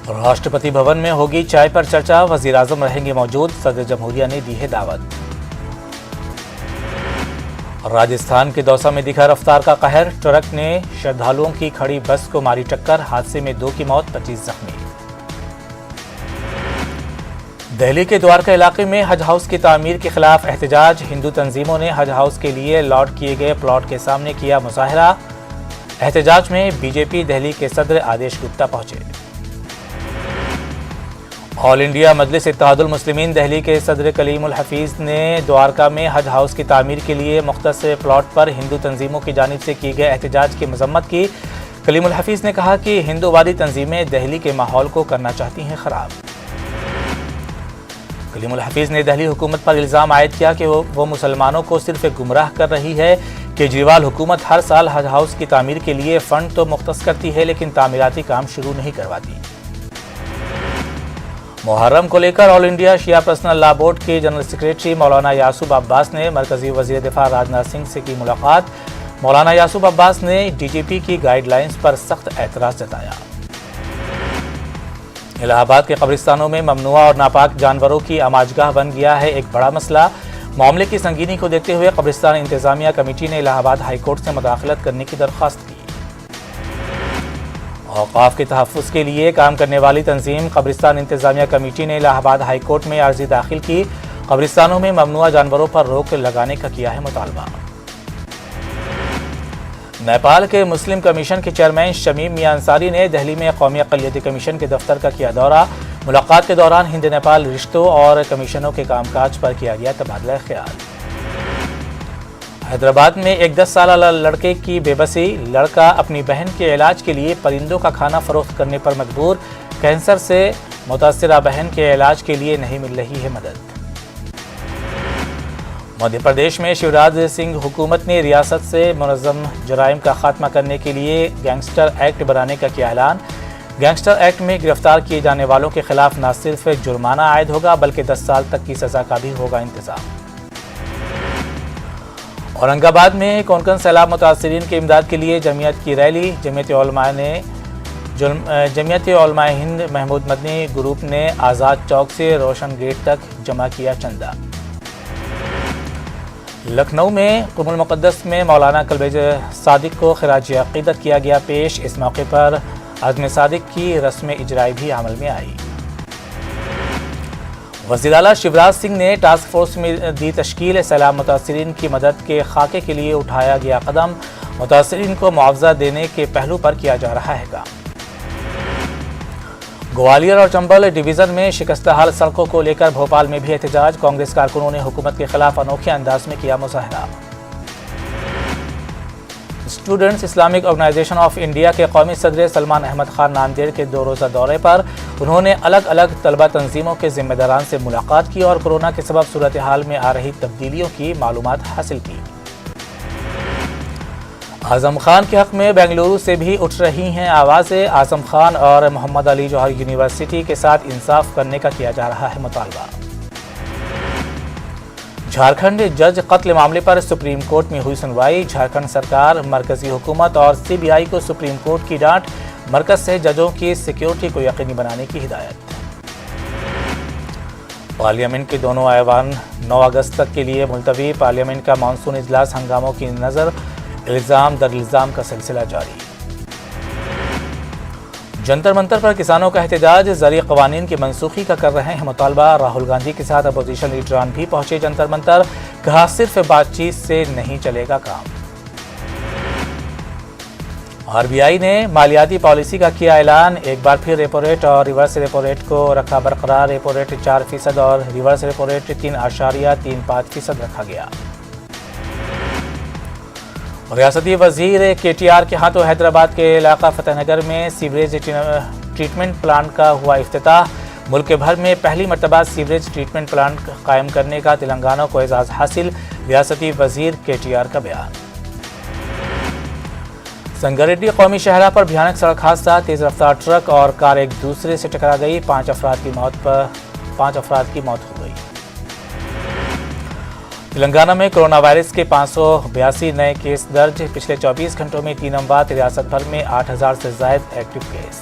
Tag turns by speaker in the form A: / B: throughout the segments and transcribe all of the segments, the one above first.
A: राष्ट्रपति भवन में होगी चाय पर चर्चा, वजीर आजम रहेंगे मौजूद, सदर जमहूरिया ने दी है दावत। राजस्थान के दौसा में दिखा रफ्तार का कहर, ट्रक ने श्रद्धालुओं की खड़ी बस को मारी टक्कर, हादसे में 2 की मौत, 25 जख्मी। दिल्ली के द्वारका इलाके में हज हाउस की तामीर के खिलाफ एहतजाज, हिंदू तंजीमों ने हज हाउस के लिए अलॉट किए गए प्लॉट के सामने किया मुजाहरा। एहतजाज में बीजेपी दिल्ली के सदर आदेश गुप्ता पहुंचे। ऑल इंडिया मजलिस इत्तेहादुल मुस्लिमीन दिल्ली के सदर कलीमुल हफीज ने द्वारका में हज हाउस की तामीर के लिए मुख्तस प्लॉट पर हिंदू तंजीमों की जानिब से किए गए एहतजाज की मजम्मत की। कलीमुल हफीज ने कहा कि हिंदूवादी तंजीमें दिल्ली के माहौल को करना चाहती हैं खराब। कलीमुल हफीज ने दिल्ली हुकूमत पर इल्ज़ाम आयद किया कि वो मुसलमानों को सिर्फ गुमराह कर रही है। केजरीवाल हुकूमत हर साल हज हाउस की तामीर के लिए फंड तो मुख्तस करती है, लेकिन तामीराती काम शुरू नहीं करवाती। मुहर्रम को लेकर ऑल इंडिया शिया पर्सनल लॉ बोर्ड के जनरल सेक्रेटरी मौलाना यासूब अब्बास ने मरकजी वजीर दिफा राजनाथ सिंह से की मुलाकात। मौलाना यासूब अब्बास ने डीजीपी की गाइडलाइंस पर सख्त एतराज जताया। इलाहाबाद के कब्रिस्तानों में ममनुआ और नापाक जानवरों की आमाजगाह बन गया है एक बड़ा मसला। मामले की संगीनी को देखते हुए कब्रिस्तान इंतजामिया कमेटी ने इलाहाबाद हाईकोर्ट से मुदाखलत करने की दरख्वास्त की। औकाफ के तहफ़्फ़ुज़ के लिए काम करने वाली तंजीम कब्रिस्तान इंतजामिया कमेटी ने इलाहाबाद हाईकोर्ट में अर्जी दाखिल की। कब्रिस्तानों में ममनुआ जानवरों पर रोक लगाने का किया है मुतालबा। नेपाल के मुस्लिम कमीशन के चेयरमैन शमीम मियां अंसारी ने दिल्ली में कौमी अक़लियती कमीशन के दफ्तर का किया दौरा। मुलाकात के दौरान हिंद नेपाल रिश्तों और कमीशनों के कामकाज पर किया गया तबादला ख्याल। हैदराबाद में एक 10 साल लड़के की बेबसी, लड़का अपनी बहन के इलाज के लिए परिंदों का खाना फरोख्त करने पर मजबूर। कैंसर से मुतासिरा बहन के इलाज के लिए नहीं मिल रही है मदद। मध्य प्रदेश में शिवराज सिंह हुकूमत ने रियासत से मुनज़्ज़म जराइम का खात्मा करने के लिए गैंगस्टर एक्ट बनाने का किया ऐलान। गैंगस्टर एक्ट में गिरफ्तार किए जाने वालों के खिलाफ न सिर्फ जुर्माना आयद होगा बल्कि 10 साल तक की सजा का भी होगा इंतजाम। औरंगाबाद में कोंकण सैलाब मुतासिरीन की इमदाद के लिए जमीयत की रैली। जमीयत उलमा हिंद महमूद मदनी ग्रुप ने आज़ाद चौक से रोशन गेट तक जमा किया चंदा। लखनऊ में कुमुल मुक़द्दस में मौलाना कल्बे सादिक को खिराज अक़ीदत किया गया पेश। इस मौके पर आज़म सादिक की रस्म इजराई भी अमल में आई। वज़ीर आला शिवराज सिंह ने टास्क फोर्स में दी तश्कील। सैलाब मुतासिरीन की मदद के खाके के लिए उठाया गया कदम। मुतासिरीन को मुआवजा देने के पहलू पर किया जा रहा है काम। ग्वालियर और चंबल डिवीज़न में शिकस्त हाल सड़कों को लेकर भोपाल में भी एहतजाज। कांग्रेस कारकुनों ने हुकूमत के खिलाफ अनोखे अंदाज में किया मुजाहरा। Students Islamic organisation of India के कौमी सदर सलमान अहमद खान नांदेड़ के 2 रोज़ा दौरे पर। उन्होंने अलग अलग तलबा तंजीमों के जिम्मेदारान से मुलाकात की और कोरोना के सबब सूरत हाल में आ रही तब्दीलियों की मालूमात हासिल की। आज़म खान के हक़ में बेंगलुरु से भी उठ रही हैं आवाज़ें। आज़म खान और मोहम्मद अली जौहर यूनिवर्सिटी के साथ इंसाफ करने का किया जा रहा है मुतालबा। झारखंड जज कत्ल मामले पर सुप्रीम कोर्ट में हुई सुनवाई। झारखंड सरकार, मरकजी हुकूमत और सीबीआई को सुप्रीम कोर्ट की डांट। मरकज से जजों की सिक्योरिटी को यकीनी बनाने की हिदायत। पार्लियामेंट के दोनों ऐवान 9 अगस्त तक के लिए मुलतवी। पार्लियामेंट का मानसून इजलास हंगामों की नज़र, इल्ज़ाम दर इल्ज़ाम का सिलसिला जारी। जंतर मंतर पर किसानों का एहतजाज, ज़री क़वानीन की मनसूखी का कर रहे हैं मुतालबा। राहुल गांधी के साथ अपोजिशन लीडरान भी पहुंचे जंतर मंतर। कहा सिर्फ बातचीत से नहीं चलेगा काम। आरबीआई ने मालियाती पॉलिसी का किया ऐलान। एक बार फिर रेपो रेट और रिवर्स रेपो रेट को रखा बरकरार। रेपो रेट 4% और रिवर्स रेपो रेट 3.35% रखा गया। रियासती वजीर KTR के हाथों हैदराबाद के इलाका फतेहनगर में सीवरेज ट्रीटमेंट प्लांट का हुआ इफ्तिताह। मुल्क भर में पहली मरतबा सीवरेज ट्रीटमेंट प्लांट कायम करने का तेलंगाना को एजाज़ हासिल। रियासती वजीर KTR का बयान। संगारेड्डी कौमी शहरा पर भयानक सड़क हादसा। तेज़ रफ्तार ट्रक और कार एक दूसरे से टकरा गई। 5 अफराद की मौत हो गई। तेलंगाना में कोरोना वायरस के 582 नए केस दर्ज। पिछले 24 घंटों में 3 अमवात। रियासत भर में 8000 से ज़ायद एक्टिव केस।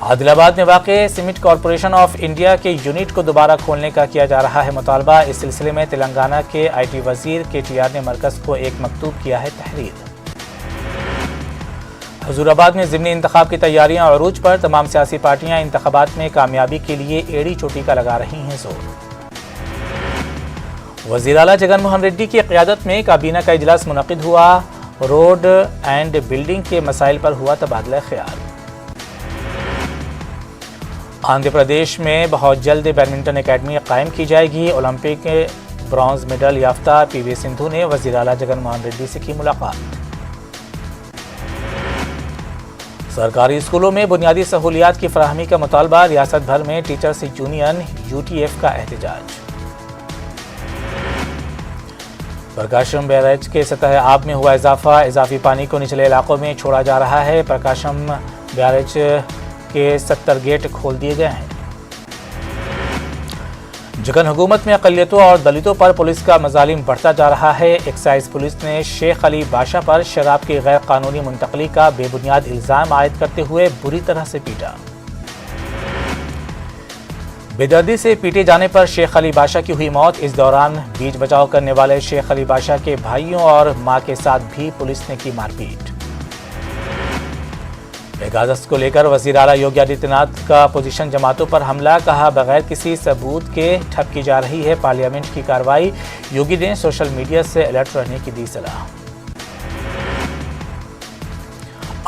A: आदिलाबाद में वाक़ सीमेंट कॉरपोरेशन ऑफ इंडिया के यूनिट को दोबारा खोलने का किया जा रहा है मुतालबा। इस सिलसिले में तेलंगाना के IT वजीर KTR ने मरकज़ को एक मकतूब किया है तहरीर। हजूराबाद में ज़िमनी इंतखाब की तैयारियां अरूज पर, तमाम सियासी पार्टियां इंतखाबात में कामयाबी के लिए एड़ी चोटी का लगा रही हैं जोर। वज़ीर आला जगन मोहन रेड्डी की क़यादत में काबीना का इजलास मुनक़िद हुआ। रोड एंड बिल्डिंग के मसाइल पर हुआ तबादला ख्याल। आंध्र प्रदेश में बहुत जल्द बैडमिंटन एकेडमी कायम की जाएगी। ओलंपिक ब्रॉन्ज मेडल याफ्ता PV सिंधु ने वज़ीर आला जगन मोहन रेड्डी से की मुलाकात। सरकारी स्कूलों में बुनियादी सहूलियात की फराहमी का मुतालबा। रियासत भर में टीचर्स यूनियन UTF का एहतजाज। प्रकाशम बैराज के सतह आब में हुआ इजाफा। इजाफी पानी को निचले इलाकों में छोड़ा जा रहा है। प्रकाशम बैराज के 70 गेट खोल दिए गए हैं। जगन हुकूमत में अक़लियतों और दलितों पर पुलिस का मजालिम बढ़ता जा रहा है। एक्साइज पुलिस ने शेख अली बाशा पर शराब की गैर कानूनी मुंतकली का बेबुनियाद इल्ज़ाम आयद करते हुए बुरी तरह से पीटा। बेदर्दी से पीटे जाने पर शेख अली बाशा की हुई मौत। इस दौरान बीच बचाव करने वाले शेख अली बाशा के भाइयों और मां के साथ भी पुलिस ने की मारपीट। पेगासस को लेकर वज़ीर आला योगी आदित्यनाथ का अपोजिशन जमातों पर हमला। कहा, बगैर किसी सबूत के ठप की जा रही है पार्लियामेंट की कार्रवाई। योगी ने सोशल मीडिया से अलर्ट रहने की दी सलाह।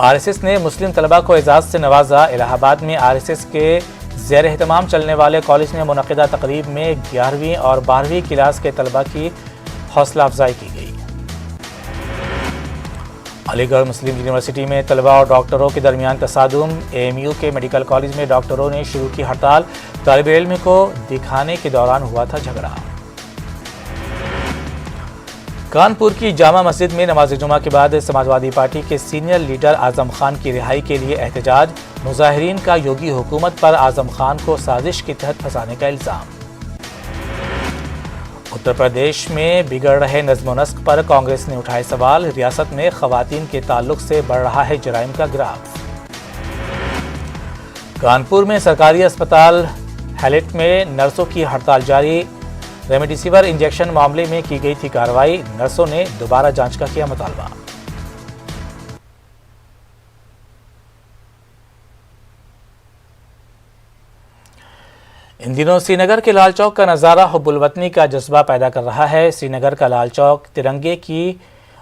A: RSS ने मुस्लिम तलबा को एजाज से नवाजा। इलाहाबाद में RSS के ज़ेर एहतमाम चलने वाले कॉलेज में मुनक़िदा तकरीब में 11वीं और 12वीं क्लास के तलबा की हौसला अफजाई की गई। अलीगढ़ मुस्लिम यूनिवर्सिटी में तलबा और डॉक्टरों के दरमियान तसादुम। AMU के मेडिकल कॉलेज में डॉक्टरों ने शुरू की हड़ताल। तालिब इल्म को दिखाने के दौरान हुआ था झगड़ा। कानपुर की जामा मस्जिद में नमाज जुमा के बाद समाजवादी पार्टी के सीनियर लीडर आजम खान की रिहाई के लिए एहतजाज। मुजाहिरीन का योगी हुकूमत पर आजम खान को साजिश के तहत फंसाने का इल्जाम। उत्तर प्रदेश में बिगड़ रहे नज़्म नस्क पर कांग्रेस ने उठाए सवाल। रियासत में खवातीन के ताल्लुक से बढ़ रहा है जराइम का ग्राफ। कानपुर में सरकारी अस्पताल हैलेट में नर्सों की हड़ताल जारी। रेमडेसिविर इंजेक्शन मामले में की गई थी कार्रवाई। नर्सों ने दोबारा जांच का किया मुतालबा। इन दिनों श्रीनगर के लाल चौक का नज़ारा हुब्बुल वतनी का जज्बा पैदा कर रहा है। श्रीनगर का लाल चौक तिरंगे की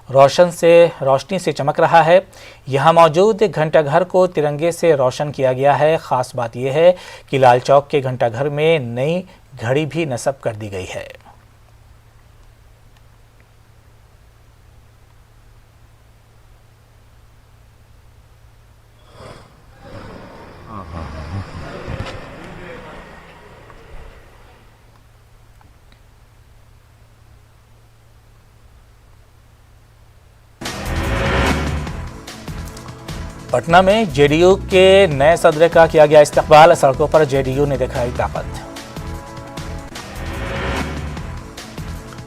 A: रोशनी से चमक रहा है। यहाँ मौजूद घंटाघर को तिरंगे से रोशन किया गया है। ख़ास बात यह है कि लाल चौक के घंटाघर में नई घड़ी भी नस्ब कर दी गई है। पटना में JDU के नए सदर का किया गया इस्तकबाल। सड़कों पर JDU ने दिखाई ताकत।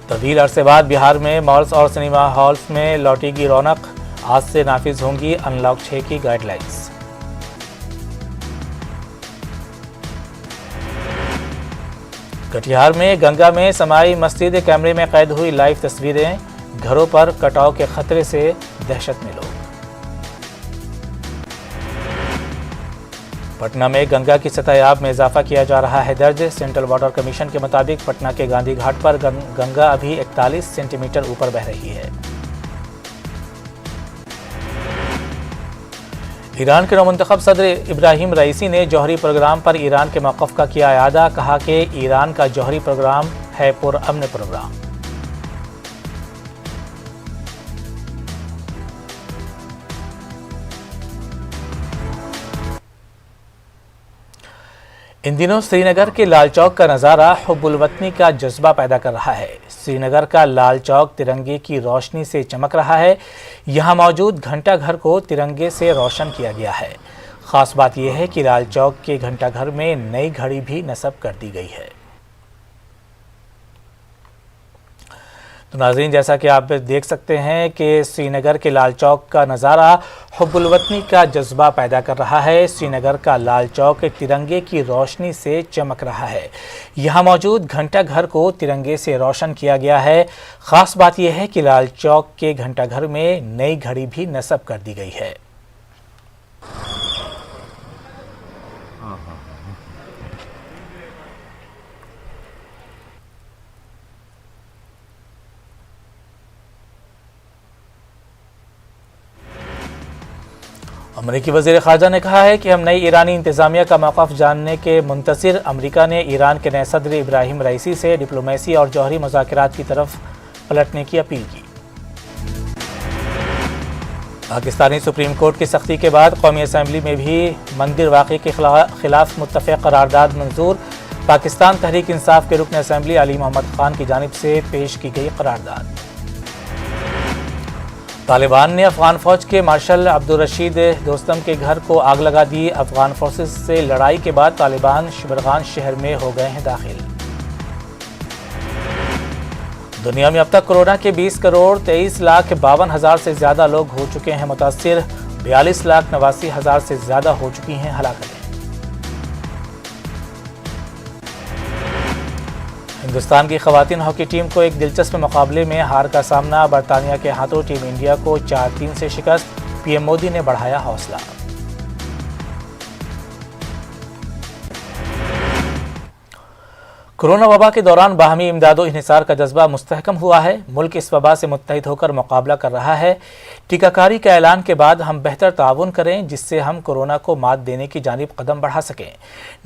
A: तवील अरसे बाद बिहार में मॉल्स और सिनेमा हॉल्स में लौटेगी रौनक। आज से नाफिज होंगी अनलॉक 6 की गाइडलाइंस। कटिहार में गंगा में समाई मस्जिद कैमरे में कैद हुई लाइव तस्वीरें। घरों पर कटाव के खतरे से दहशत में लोग। पटना में गंगा की सतह आब में इजाफा किया जा रहा है दर्ज। सेंट्रल वाटर कमीशन के मुताबिक पटना के गांधी घाट पर गंगा अभी 41 सेंटीमीटर ऊपर बह रही है। ईरान के नौमुंतखब सदर इब्राहिम रईसी ने जौहरी प्रोग्राम पर ईरान के मौक़िफ़ का किया इआदा। कहा कि ईरान का जौहरी प्रोग्राम है पुरअमन प्रोग्राम। इन दिनों श्रीनगर के लाल चौक का नज़ारा हुब्बुल वतनी का जज्बा पैदा कर रहा है। श्रीनगर का लाल चौक तिरंगे की रोशनी से चमक रहा है। यहाँ मौजूद घंटाघर को तिरंगे से रोशन किया गया है। ख़ास बात यह है कि लाल चौक के घंटाघर में नई घड़ी भी नस्ब कर दी गई है। तो नाज़रीन, जैसा कि आप देख सकते हैं कि श्रीनगर के लाल चौक का नज़ारा हुब्बुल वतनी का जज्बा पैदा कर रहा है। श्रीनगर का लाल चौक तिरंगे की रोशनी से चमक रहा है। यहाँ मौजूद घंटा घर को तिरंगे से रोशन किया गया है। ख़ास बात यह है कि लाल चौक के घंटा घर में नई घड़ी भी नस्ब कर दी गई है। अमरीकी वज़ीर ख़ारजा ने कहा है कि हम नई ईरानी इंतज़ामिया का मौक़िफ़ जानने के मुंतज़िर। अमरीका ने ईरान के नए सदर इब्राहिम रईसी से डिप्लोमेसी और जौहरी मुज़ाकरात की तरफ पलटने की अपील की। पाकिस्तानी सुप्रीम कोर्ट की सख्ती के बाद कौमी असम्बली में भी मंदिर वाक़े के खिलाफ मुत्तफ़क़ करारदाद मंजूर। पाकिस्तान तहरीक इंसाफ के रुकन असम्बली अली मोहम्मद खान की जानिब से पेश की गई करारदाद। तालिबान ने अफगान फ़ौज के मार्शल अब्दुल रशीद दोस्तम के घर को आग लगा दी। अफगान फोर्सेस से लड़ाई के बाद तालिबान शिबरगान शहर में हो गए हैं दाखिल। दुनिया में अब तक कोरोना के 20,23,52,000 से ज़्यादा लोग हो चुके हैं मुतासिर। 42,89,000 से ज़्यादा हो चुकी हैं हलाकतें। हिंदुस्तान की ख़वातीन हॉकी टीम को एक दिलचस्प मुकाबले में हार का सामना। बरतानिया के हाथों टीम इंडिया को 4-3 से शिकस्त। पीएम मोदी ने बढ़ाया हौसला। कोरोना वबा के दौरान बाहमी इमदादो इन्हिसार का जज्बा मुस्तहकम हुआ है। मुल्क इस वबा से मुत्तहिद होकर मुकाबला कर रहा है। टीकाकारी के ऐलान के बाद हम बेहतर ताउन करें जिससे हम कोरोना को मात देने की जानिब कदम बढ़ा सकें।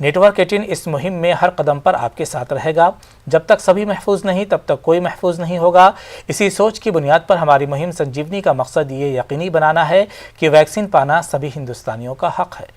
A: नेटवर्क 18 इस मुहिम में हर कदम पर आपके साथ रहेगा। जब तक सभी महफूज नहीं तब तक कोई महफूज नहीं होगा। इसी सोच की बुनियाद पर हमारी मुहिम संजीवनी का मकसद ये यकीनी बनाना है कि वैक्सीन पाना सभी हिंदुस्तानियों का हक है।